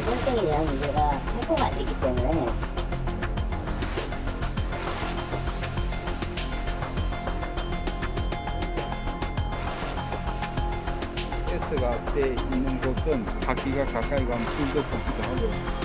안전성에 대한 문제가 확보가 안 되기 때문에 가스가 앞에 있는 곳은 바퀴가 가까이 가면 불도 붙기도 하고.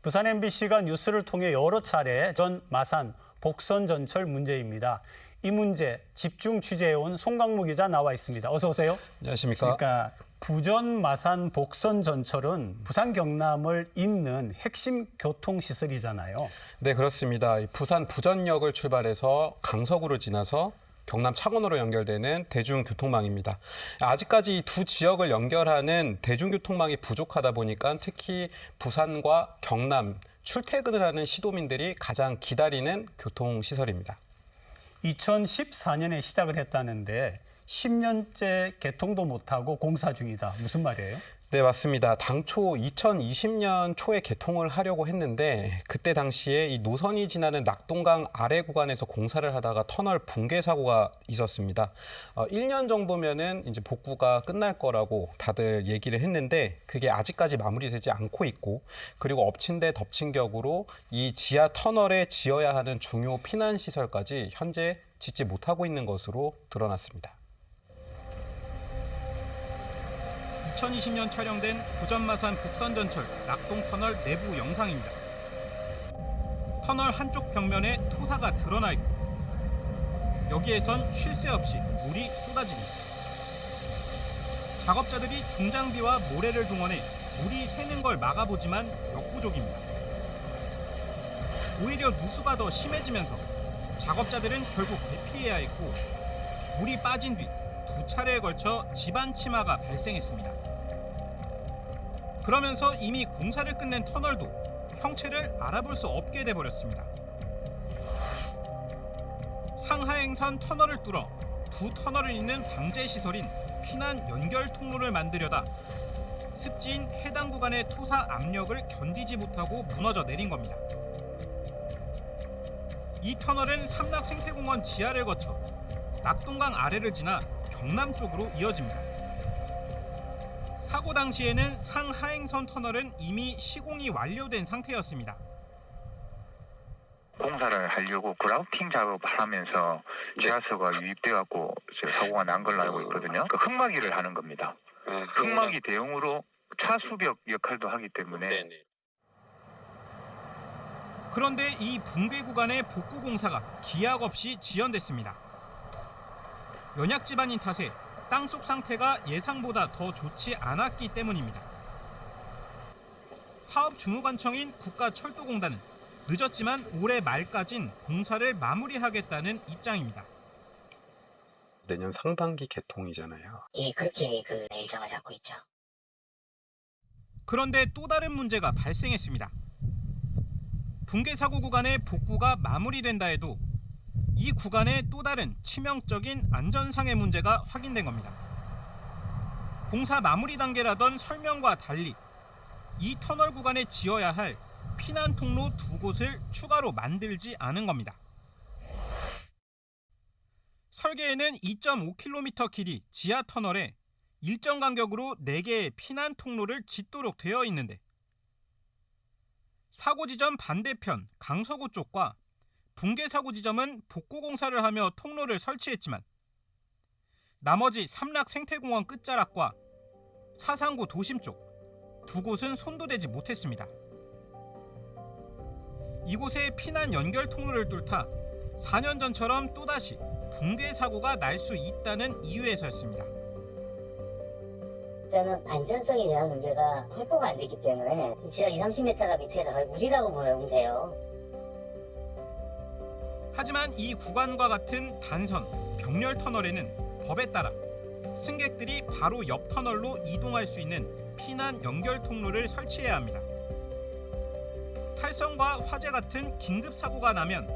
부산 MBC가 뉴스를 통해 여러 차례 전 마산 복선 전철 문제입니다. 이 문제 집중 취재해온 송강무 기자 나와 있습니다. 어서 오세요. 안녕하십니까. 그러니까 부전 마산 복선 전철은 부산 경남을 잇는 핵심 교통시설이잖아요. 네, 그렇습니다. 부산 부전역을 출발해서 강서구를 지나서 경남 창원으로 연결되는 대중교통망입니다. 아직까지 이 두 지역을 연결하는 대중교통망이 부족하다 보니까 특히 부산과 경남 출퇴근을 하는 시도민들이 가장 기다리는 교통시설입니다. 2014년에 시작을 했다는데 10년째 개통도 못하고 공사 중이다. 무슨 말이에요? 네, 맞습니다. 당초 2020년 초에 개통을 하려고 했는데 그때 당시에 이 노선이 지나는 낙동강 아래 구간에서 공사를 하다가 터널 붕괴 사고가 있었습니다. 1년 정도면은 이제 복구가 끝날 거라고 다들 얘기를 했는데 그게 아직까지 마무리되지 않고 있고, 그리고 엎친 데 덮친 격으로 이 지하 터널에 지어야 하는 중요 피난 시설까지 현재 짓지 못하고 있는 것으로 드러났습니다. 2020년 촬영된 부전 마산 복선전철 낙동터널 내부 영상입니다. 터널 한쪽 벽면에 토사가 드러나 있고 여기에선 쉴 새 없이 물이 쏟아집니다. 작업자들이 중장비와 모래를 동원해 물이 새는 걸 막아보지만 역부족입니다. 오히려 누수가 더 심해지면서 작업자들은 결국 대피해야 했고, 물이 빠진 뒤 2차례에 걸쳐 집안 침하가 발생했습니다. 그러면서 이미 공사를 끝낸 터널도 형체를 알아볼 수 없게 돼버렸습니다. 상하행선 터널을 뚫어 두 터널을 잇는 방제시설인 피난 연결 통로를 만들려다 습지인 해당 구간의 토사 압력을 견디지 못하고 무너져 내린 겁니다. 이 터널은 삼락 생태공원 지하를 거쳐 낙동강 아래를 지나 경남 쪽으로 이어집니다. 사고 당시에는 상하행선 터널은 이미 시공이 완료된 상태였습니다. 공사를 하려고 그라우팅 작업을 하면서 지하수가 유입돼 갖고 사고가 난 걸로 알고 있거든요. 그 흙막이를 하는 겁니다. 흙막이 대용으로 차수벽 역할도 하기 때문에. 그런데 이 붕괴 구간의 복구 공사가 기약 없이 지연됐습니다. 연약 지반인 탓에 땅속 상태가 예상보다 더 좋지 않았기 때문입니다. 사업 주무관청인 국가철도공단은 늦었지만 올해 말까진 공사를 마무리하겠다는 입장입니다. 내년 상반기 개통이잖아요. 예, 그렇게 일정을 잡고 있죠. 그런데 또 다른 문제가 발생했습니다. 붕괴 사고 구간의 복구가 마무리된다 해도 이 구간에 또 다른 치명적인 안전상의 문제가 확인된 겁니다. 공사 마무리 단계라던 설명과 달리 이 터널 구간에 지어야 할 피난 통로 두 곳을 추가로 만들지 않은 겁니다. 설계에는 2.5km 길이 지하 터널에 일정 간격으로 4개의 피난 통로를 짓도록 되어 있는데 사고 지점 반대편 강서구 쪽과 붕괴 사고 지점은 복구 공사를 하며 통로를 설치했지만 나머지 삼락 생태공원 끝자락과 사상구 도심 쪽 두 곳은 손도대지 못했습니다. 이곳에 피난 연결 통로를 뚫다 4년 전처럼 또다시 붕괴 사고가 날 수 있다는 이유에서였습니다. 일단은 안전성에 대한 문제가 확보가 안 되기 때문에 지하 20-30m가 밑에가 거의 물이라고 보면 돼요. 하지만 이 구간과 같은 단선, 병렬 터널에는 법에 따라 승객들이 바로 옆 터널로 이동할 수 있는 피난 연결 통로를 설치해야 합니다. 탈선과 화재 같은 긴급 사고가 나면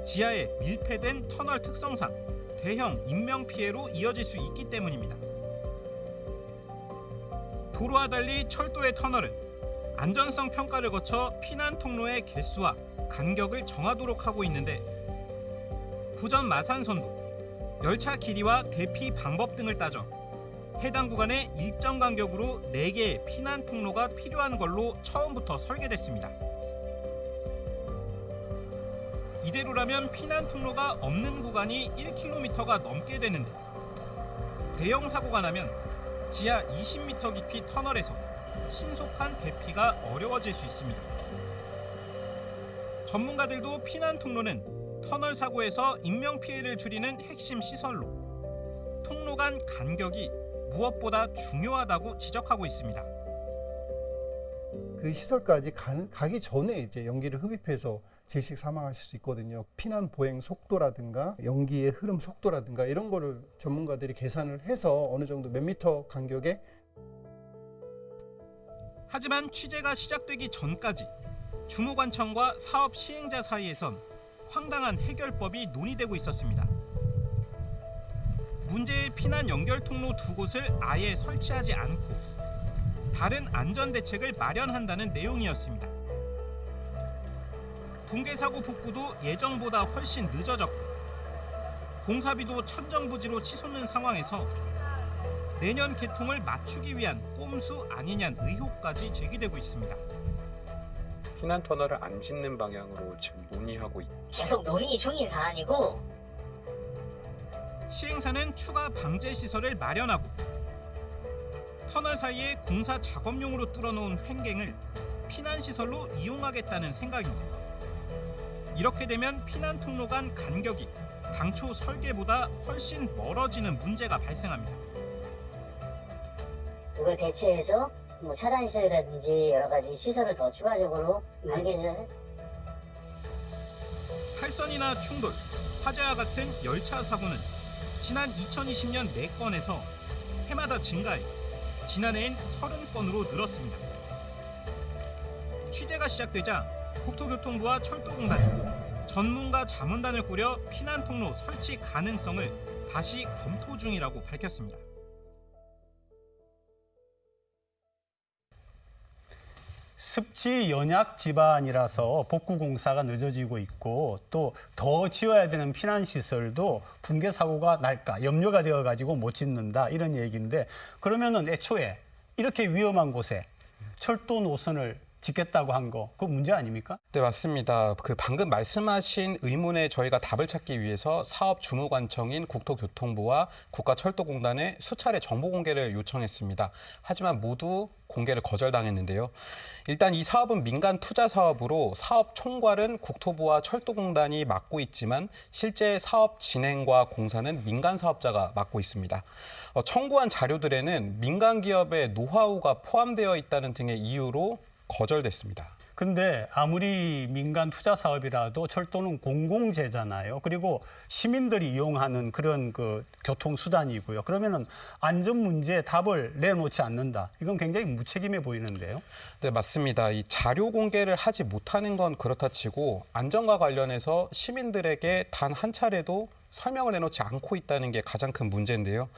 지하에 밀폐된 터널 특성상 대형 인명피해로 이어질 수 있기 때문입니다. 도로와 달리 철도의 터널은 안전성 평가를 거쳐 피난 통로의 개수와 간격을 정하도록 하고 있는데 부전 마산선도 열차 길이와 대피 방법 등을 따져 해당 구간에 일정 간격으로 4개의 피난 통로가 필요한 걸로 처음부터 설계됐습니다. 이대로라면 피난 통로가 없는 구간이 1km가 넘게 되는데 대형 사고가 나면 지하 20m 깊이 터널에서 신속한 대피가 어려워질 수 있습니다. 전문가들도 피난 통로는 터널 사고에서 인명피해를 줄이는 핵심 시설로 통로 간 간격이 무엇보다 중요하다고 지적하고 있습니다. 그 시설까지 가기 전에 이제 연기를 흡입해서 질식 사망하실 수 있거든요. 피난 보행 속도라든가 연기의 흐름 속도라든가 이런 거를 전문가들이 계산을 해서 어느 정도 몇 미터 간격에. 하지만 취재가 시작되기 전까지 주무관청과 사업 시행자 사이에선 황당한 해결법이 논의되고 있었습니다. 문제의 피난 연결 통로 2곳을 아예 설치하지 않고 다른 안전 대책을 마련한다는 내용이었습니다. 붕괴 사고 복구도 예정보다 훨씬 늦어졌고 공사비도 천정부지로 치솟는 상황에서 내년 개통을 맞추기 위한 꼼수 아니냐는 의혹까지 제기되고 있습니다. 피난 터널을 안 짓는 방향으로 지금 논의하고 계속 논의 중인 사안이고 시행사는 추가 방제 시설을 마련하고 터널 사이에 공사 작업용으로 뚫어놓은 횡갱을 피난 시설로 이용하겠다는 생각입니다. 이렇게 되면 피난 통로 간 간격이 당초 설계보다 훨씬 멀어지는 문제가 발생합니다. 그걸 대체해서 뭐 차단 시설이라든지 여러 가지 시설을 더 추가적으로 관계자 탈선이나 충돌, 화재와 같은 열차 사고는 지난 2020년 4건에서 해마다 증가해 지난해엔 30건으로 늘었습니다. 취재가 시작되자 국토교통부와 철도공단은 전문가 자문단을 꾸려 피난 통로 설치 가능성을 다시 검토 중이라고 밝혔습니다. 습지 연약 지반이라서 복구 공사가 늦어지고 있고 또 더 지어야 되는 피난 시설도 붕괴 사고가 날까 염려가 되어 가지고 못 짓는다 이런 얘기인데 그러면은 애초에 이렇게 위험한 곳에 철도 노선을 짓겠다고 한 거 그거 문제 아닙니까? 네, 맞습니다. 그 방금 말씀하신 의문에 저희가 답을 찾기 위해서 사업 주무관청인 국토교통부와 국가철도공단에 수차례 정보 공개를 요청했습니다. 하지만 모두 공개를 거절당했는데요. 일단 이 사업은 민간 투자 사업으로 사업 총괄은 국토부와 철도공단이 맡고 있지만 실제 사업 진행과 공사는 민간 사업자가 맡고 있습니다. 청구한 자료들에는 민간 기업의 노하우가 포함되어 있다는 등의 이유로 거절됐습니다. 근데 아무리 민간 투자 사업이라도 철도는 공공재잖아요. 그리고 시민들이 이용하는 그런 그 교통수단이고요. 그러면은 안전 문제에 답을 내놓지 않는다. 이건 굉장히 무책임해 보이는데요. 네, 맞습니다. 이 자료 공개를 하지 못하는 건 그렇다 치고 안전과 관련해서 시민들에게 단 한 차례도 설명을 내놓지 않고 있다는 게 가장 큰 문제인데요.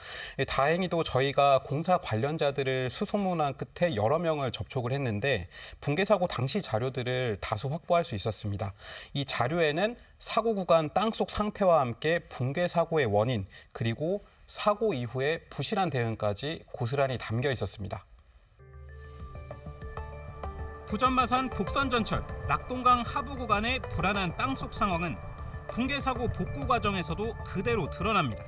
다행히도 저희가 공사 관련자들을 수소문한 끝에 여러 명을 접촉을 했는데 붕괴 사고 당시 자료들을 다수 확보할 수 있었습니다. 이 자료에는 사고 구간 땅속 상태와 함께 붕괴 사고의 원인 그리고 사고 이후의 부실한 대응까지 고스란히 담겨 있었습니다. 부전마산 복선전철 낙동강 하부 구간의 불안한 땅속 상황은 붕괴 사고 복구 과정에서도 그대로 드러납니다.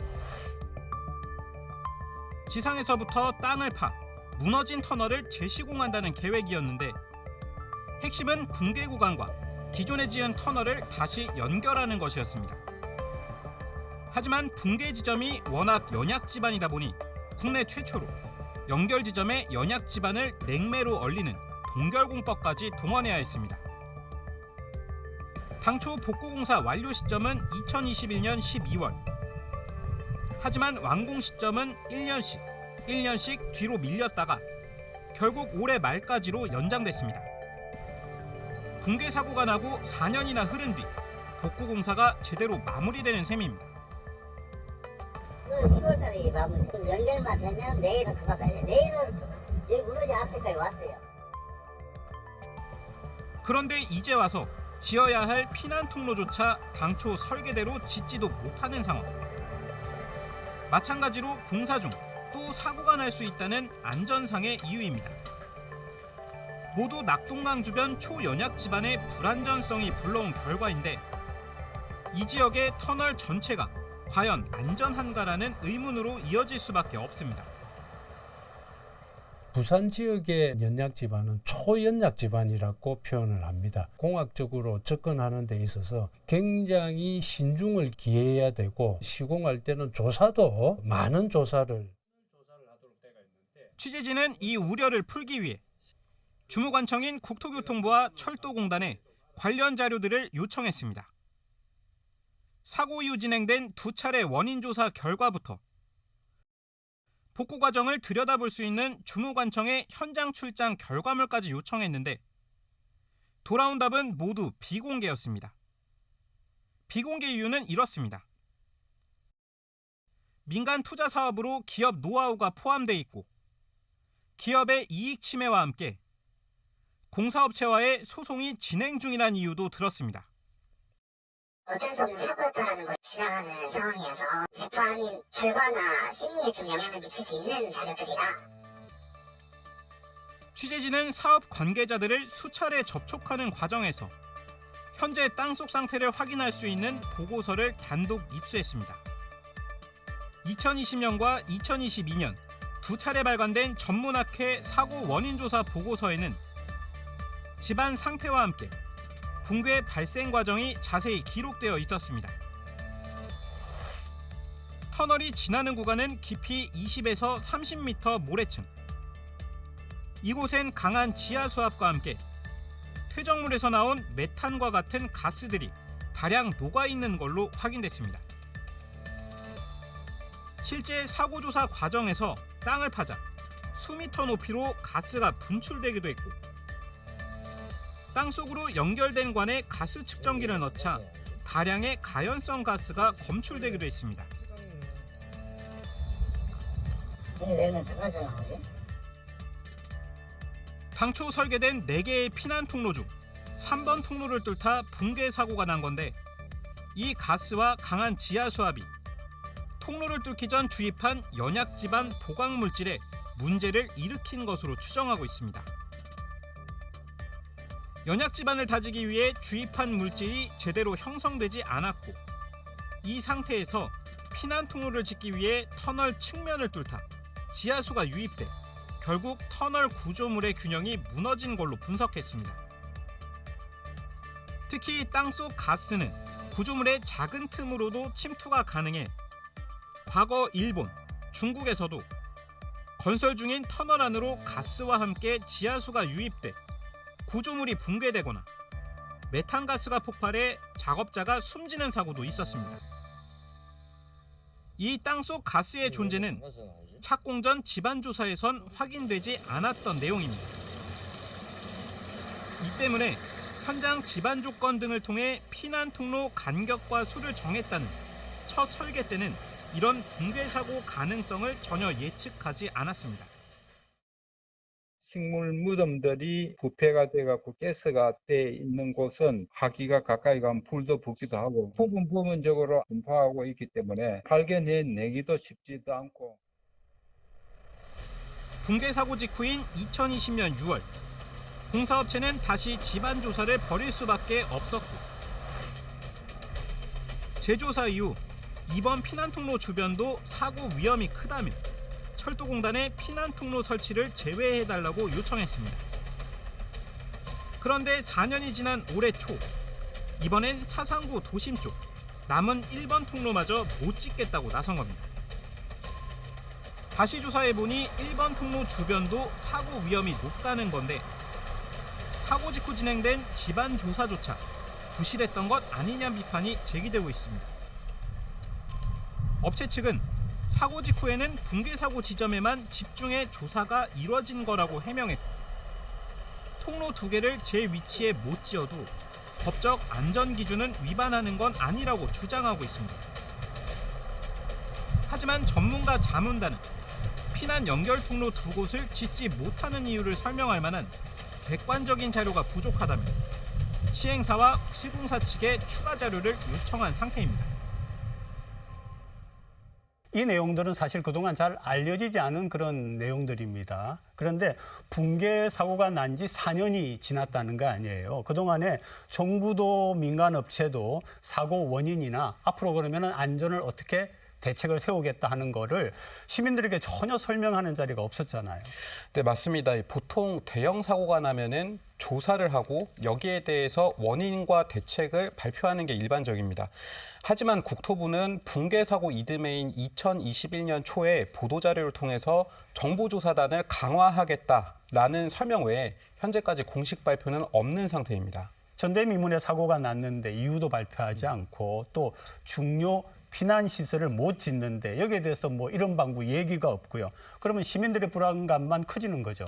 지상에서부터 땅을 파 무너진 터널을 재시공한다는 계획이었는데 핵심은 붕괴 구간과 기존에 지은 터널을 다시 연결하는 것이었습니다. 하지만 붕괴 지점이 워낙 연약 지반이다 보니 국내 최초로 연결 지점에 연약 지반을 냉매로 얼리는 동결공법까지 동원해야 했습니다. 당초 복구공사 완료 시점은 2021년 12월. 하지만 완공 시점은 1년씩 뒤로 밀렸다가 결국 올해 말까지로 연장됐습니다. 붕괴 사고가 나고 4년이나 흐른 뒤 복구 공사가 제대로 마무리되는 셈입니다. 10월달에 마무리. 연결만 되면 내일은 그만 달려. 내일은 여기 무너지 앞에까지 왔어요. 그런데 이제 와서 지어야 할 피난 통로조차 당초 설계대로 짓지도 못하는 상황. 마찬가지로 공사 중 또 사고가 날 수 있다는 안전상의 이유입니다. 모두 낙동강 주변 초연약 지반의 불안전성이 불러온 결과인데 이 지역의 터널 전체가 과연 안전한가라는 의문으로 이어질 수밖에 없습니다. 부산 지역의 연약 지반은 초연약 지반이라고 표현을 합니다. 공학적으로 접근하는 데 있어서 굉장히 신중을 기해야 되고 시공할 때는 조사도 많은 조사를 하도록 되어 있는데 취재진은 이 우려를 풀기 위해 주무관청인 국토교통부와 철도공단에 관련 자료들을 요청했습니다. 사고 이후 진행된 2차례 원인 조사 결과부터 복구 과정을 들여다볼 수 있는 주무관청의 현장 출장 결과물까지 요청했는데 돌아온 답은 모두 비공개였습니다. 비공개 이유는 이렇습니다. 민간 투자 사업으로 기업 노하우가 포함되어 있고 기업의 이익 침해와 함께 공사업체와의 소송이 진행 중이라는 이유도 들었습니다. 어쩔 수 없는 사고를 떠나는 걸 주장하는 상황이어서 재판 결과나 심리에 좀 영향을 미칠 수 있는 자료들이라. 취재진은 사업 관계자들을 수차례 접촉하는 과정에서 현재 땅속 상태를 확인할 수 있는 보고서를 단독 입수했습니다. 2020년과 2022년 2차례 발간된 전문학회 사고 원인조사 보고서에는 집안 상태와 함께 붕괴 발생 과정이 자세히 기록되어 있었습니다. 터널이 지나는 구간은 깊이 20에서 30m 모래층. 이곳엔 강한 지하 수압과 함께 퇴적물에서 나온 메탄과 같은 가스들이 다량 녹아있는 걸로 확인됐습니다. 실제 사고 조사 과정에서 땅을 파자 수미터 높이로 가스가 분출되기도 했고 땅속으로 연결된 관에 가스 측정기를 넣자 다량의 가연성 가스가 검출되기도 했습니다. 당초 설계된 4개의 피난 통로 중 3번 통로를 뚫다 붕괴 사고가 난 건데 이 가스와 강한 지하 수압이 통로를 뚫기 전 주입한 연약 지반 보강 물질에 문제를 일으킨 것으로 추정하고 있습니다. 연약 지반을 다지기 위해 주입한 물질이 제대로 형성되지 않았고 이 상태에서 피난 통로를 짓기 위해 터널 측면을 뚫다 지하수가 유입돼 결국 터널 구조물의 균형이 무너진 걸로 분석했습니다. 특히 땅속 가스는 구조물의 작은 틈으로도 침투가 가능해 과거 일본, 중국에서도 건설 중인 터널 안으로 가스와 함께 지하수가 유입돼 구조물이 붕괴되거나 메탄가스가 폭발해 작업자가 숨지는 사고도 있었습니다. 이 땅속 가스의 존재는 착공 전 집안조사에선 확인되지 않았던 내용입니다. 이 때문에 현장 집안 조건 등을 통해 피난 통로 간격과 수를 정했다는 첫 설계 때는 이런 붕괴 사고 가능성을 전혀 예측하지 않았습니다. 식물 무덤들이 부패가 돼갖고 가스가 돼 있는 곳은 화기가 가까이 가면 불도 붙기도 하고 부분적으로 분포하고 있기 때문에 발견해내기도 쉽지도 않고. 붕괴 사고 직후인 2020년 6월 공사업체는 다시 집안 조사를 벌일 수밖에 없었고 재조사 이후 이번 피난 통로 주변도 사고 위험이 크다며 철도공단에 피난 통로 설치를 제외해달라고 요청했습니다. 그런데 4년이 지난 올해 초 이번엔 사상구 도심 쪽 남은 1번 통로마저 못 짓겠다고 나선 겁니다. 다시 조사해보니 1번 통로 주변도 사고 위험이 높다는 건데 사고 직후 진행된 집안 조사조차 부실했던 것 아니냐 비판이 제기되고 있습니다. 업체 측은 사고 직후에는 붕괴 사고 지점에만 집중해 조사가 이뤄진 거라고 해명했고 통로 2개를 제 위치에 못 지어도 법적 안전 기준은 위반하는 건 아니라고 주장하고 있습니다. 하지만 전문가 자문단은 피난 연결 통로 두 곳을 짓지 못하는 이유를 설명할 만한 객관적인 자료가 부족하다며 시행사와 시공사 측에 추가 자료를 요청한 상태입니다. 이 내용들은 사실 그동안 잘 알려지지 않은 그런 내용들입니다. 그런데 붕괴 사고가 난 지 4년이 지났다는 거 아니에요. 그동안에 정부도 민간업체도 사고 원인이나 앞으로 그러면은 안전을 어떻게 대책을 세우겠다 하는 거를 시민들에게 전혀 설명하는 자리가 없었잖아요. 네, 맞습니다. 보통 대형 사고가 나면은 조사를 하고 여기에 대해서 원인과 대책을 발표하는 게 일반적입니다. 하지만 국토부는 붕괴 사고 이듬해인 2021년 초에 보도자료를 통해서 정보조사단을 강화하겠다라는 설명 외에 현재까지 공식 발표는 없는 상태입니다. 전대미문에 사고가 났는데 이유도 발표하지 않고 또 중요 피난시설을 못 짓는데 여기에 대해서 뭐 이런 방구 얘기가 없고요. 그러면 시민들의 불안감만 커지는 거죠.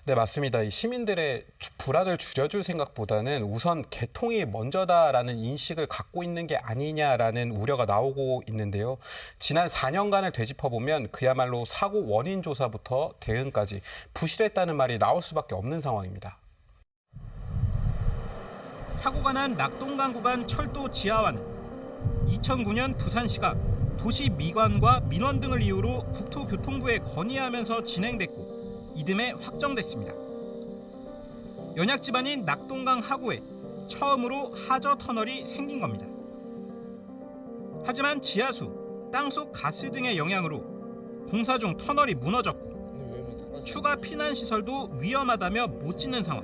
네, 맞습니다. 이 시민들의 불안을 줄여줄 생각보다는 우선 개통이 먼저다라는 인식을 갖고 있는 게 아니냐라는 우려가 나오고 있는데요. 지난 4년간을 되짚어보면 그야말로 사고 원인 조사부터 대응까지 부실했다는 말이 나올 수밖에 없는 상황입니다. 사고가 난 낙동강 구간 철도 지하화는 2009년 부산시가 도시 미관과 민원 등을 이유로 국토교통부에 건의하면서 진행됐고 이듬해 확정됐습니다. 연약 지반인 낙동강 하구에 처음으로 하저 터널이 생긴 겁니다. 하지만 지하수, 땅속 가스 등의 영향으로 공사 중 터널이 무너졌고 추가 피난시설도 위험하다며 못 짓는 상황.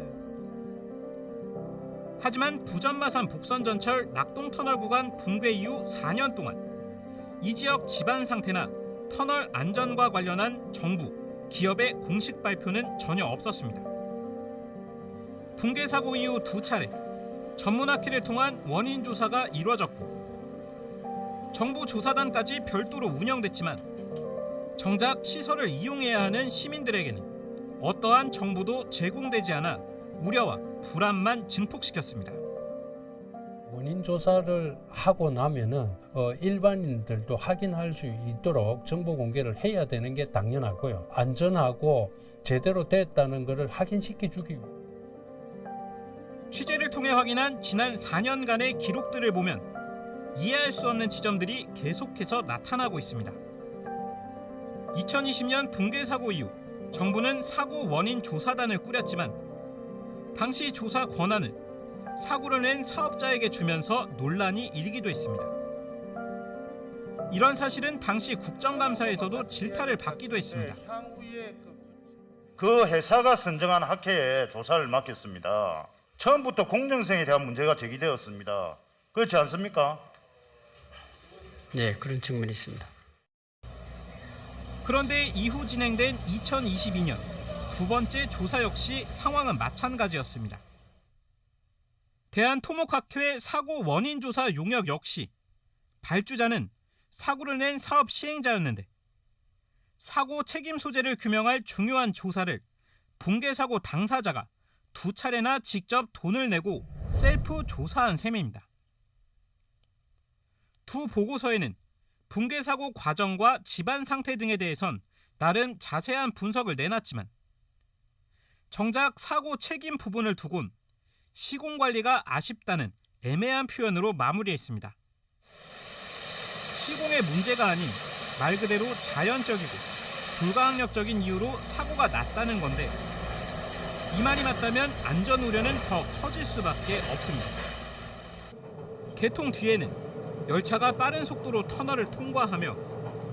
하지만 부전마산 복선전철 낙동터널 구간 붕괴 이후 4년 동안 이 지역 지반 상태나 터널 안전과 관련한 정부, 기업의 공식 발표는 전혀 없었습니다. 붕괴 사고 이후 2차례 전문학회를 통한 원인 조사가 이루어졌고 정부 조사단까지 별도로 운영됐지만 정작 시설을 이용해야 하는 시민들에게는 어떠한 정보도 제공되지 않아 우려와 불안만 증폭시켰습니다. 원인 조사를 하고 나면은 일반인들도 확인할 수 있도록 정보 공개를 해야 되는 게 당연하고요. 안전하고 제대로 됐다는 것을 확인시켜 주기 위해 취재를 통해 확인한 지난 4년간의 기록들을 보면 이해할 수 없는 지점들이 계속해서 나타나고 있습니다. 2020년 붕괴 사고 이후 정부는 사고 원인 조사단을 꾸렸지만 당시 조사 권한을 사고를 낸 사업자에게 주면서 논란이 일기도 했습니다. 이런 사실은 당시 국정감사에서도 질타를 받기도 했습니다. 그 회사가 선정한 학회에 조사를 맡겼습니다. 처음부터 공정성에 대한 문제가 제기되었습니다. 그렇지 않습니까? 네, 그런 측면이 있습니다. 그런데 이후 진행된 2022년 두 번째 조사 역시 상황은 마찬가지였습니다. 대한토목학회 사고 원인 조사 용역 역시 발주자는 사고를 낸 사업 시행자였는데 사고 책임 소재를 규명할 중요한 조사를 붕괴 사고 당사자가 2차례나 직접 돈을 내고 셀프 조사한 셈입니다. 두 보고서에는 붕괴 사고 과정과 집안 상태 등에 대해선 나름 자세한 분석을 내놨지만 정작 사고 책임 부분을 두곤 시공관리가 아쉽다는 애매한 표현으로 마무리했습니다. 시공의 문제가 아닌 말 그대로 자연적이고 불가항력적인 이유로 사고가 났다는 건데 이 말이 맞다면 안전 우려는 더 커질 수밖에 없습니다. 개통 뒤에는 열차가 빠른 속도로 터널을 통과하며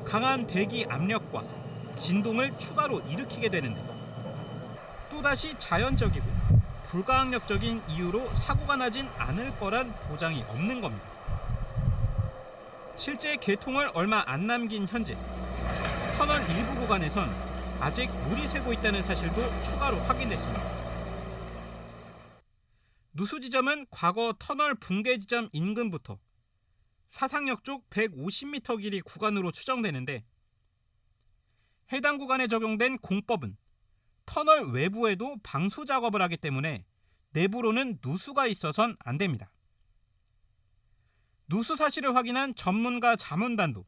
강한 대기 압력과 진동을 추가로 일으키게 되는데 또다시 자연적이고 불가항력적인 이유로 사고가 나진 않을 거란 보장이 없는 겁니다. 실제 개통을 얼마 안 남긴 현재 터널 일부 구간에선 아직 물이 새고 있다는 사실도 추가로 확인됐습니다. 누수 지점은 과거 터널 붕괴 지점 인근부터 사상역 쪽 150m 길이 구간으로 추정되는데 해당 구간에 적용된 공법은 터널 외부에도 방수 작업을 하기 때문에 내부로는 누수가 있어선 안 됩니다. 누수 사실을 확인한 전문가 자문단도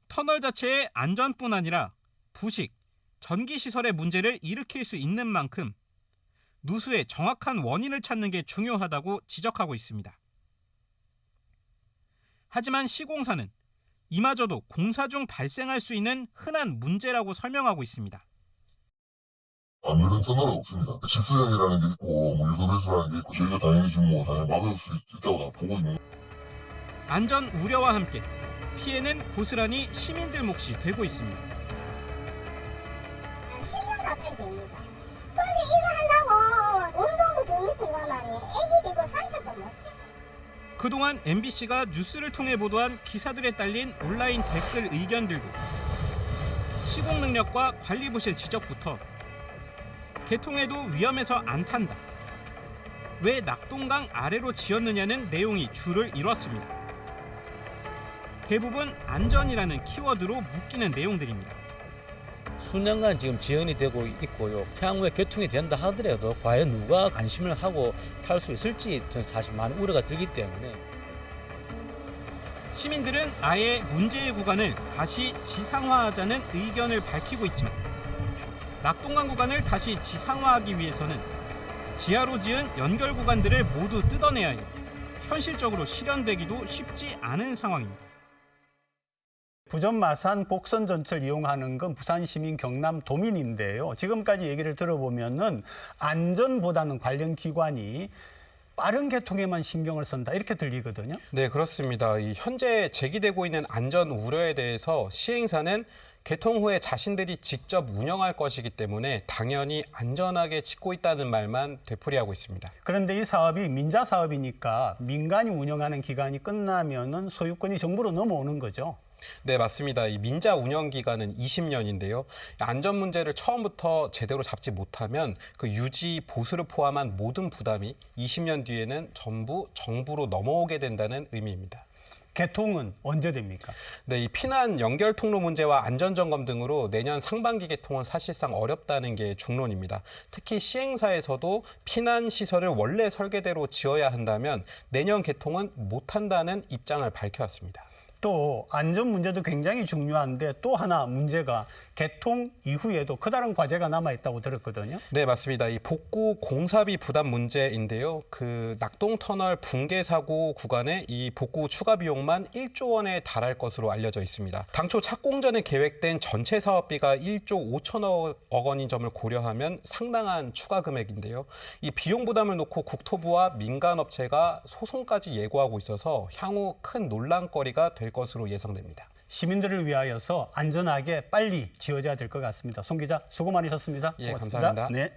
터널 자체의 안전뿐 아니라 부식, 전기시설의 문제를 일으킬 수 있는 만큼 누수의 정확한 원인을 찾는 게 중요하다고 지적하고 있습니다. 하지만 시공사는 이마저도 공사 중 발생할 수 있는 흔한 문제라고 설명하고 있습니다. 안 그런 터널은 없습니다. 집수형이라는 게 있고 유도 배수라는 게 있고 저희가 당연히 지금 당연히 막을 수 있다고 다 보고 있는. 안전 우려와 함께 피해는 고스란히 시민들 몫이 되고 있습니다. 10년 가까이 됩니다. 그런데 이거 한다고 운동도 좀 밑에 가만히 애기 되고 산책도 못해. 그동안 MBC가 뉴스를 통해 보도한 기사들에 딸린 온라인 댓글 의견들도 시공 능력과 관리 부실 지적부터 개통해도 위험해서 안 탄다, 왜 낙동강 아래로 지었느냐는 내용이 줄을 이뤘습니다. 대부분 안전이라는 키워드로 묶이는 내용들입니다. 수년간 지금 지연이 되고 있고요. 향후에 개통이 된다 하더라도 과연 누가 관심을 하고 탈 수 있을지 사실 많은 우려가 들기 때문에 시민들은 아예 문제의 구간을 다시 지상화하자는 의견을 밝히고 있지만 낙동강 구간을 다시 지상화하기 위해서는 지하로 지은 연결 구간들을 모두 뜯어내야 해 현실적으로 실현되기도 쉽지 않은 상황입니다. 부전 마산 복선 전철 이용하는 건 부산 시민 경남 도민인데요. 지금까지 얘기를 들어보면은 안전보다는 관련 기관이 빠른 개통에만 신경을 쓴다 이렇게 들리거든요. 네, 그렇습니다. 이 현재 제기되고 있는 안전 우려에 대해서 시행사는 개통 후에 자신들이 직접 운영할 것이기 때문에 당연히 안전하게 짓고 있다는 말만 되풀이하고 있습니다. 그런데 이 사업이 민자 사업이니까 민간이 운영하는 기간이 끝나면은 소유권이 정부로 넘어오는 거죠. 네, 맞습니다. 이 민자 운영 기간은 20년인데요. 안전 문제를 처음부터 제대로 잡지 못하면 그 유지, 보수를 포함한 모든 부담이 20년 뒤에는 전부 정부로 넘어오게 된다는 의미입니다. 개통은 언제 됩니까? 네, 이 피난 연결 통로 문제와 안전 점검 등으로 내년 상반기 개통은 사실상 어렵다는 게 중론입니다. 특히 시행사에서도 피난 시설을 원래 설계대로 지어야 한다면 내년 개통은 못한다는 입장을 밝혀왔습니다. 또 안전 문제도 굉장히 중요한데 또 하나 문제가 개통 이후에도 커다란 과제가 남아있다고 들었거든요. 네, 맞습니다. 이 복구 공사비 부담 문제인데요. 그 낙동터널 붕괴 사고 구간에 이 복구 추가 비용만 1조 원에 달할 것으로 알려져 있습니다. 당초 착공 전에 계획된 전체 사업비가 1조 5천억 원인 점을 고려하면 상당한 추가 금액인데요. 이 비용 부담을 놓고 국토부와 민간업체가 소송까지 예고하고 있어서 향후 큰 논란거리가 될 것으로 예상됩니다. 시민들을 위하여서 안전하게 빨리 지어져야 될 것 같습니다. 송 기자 수고 많으셨습니다. 예, 고맙습니다. 감사합니다. 네.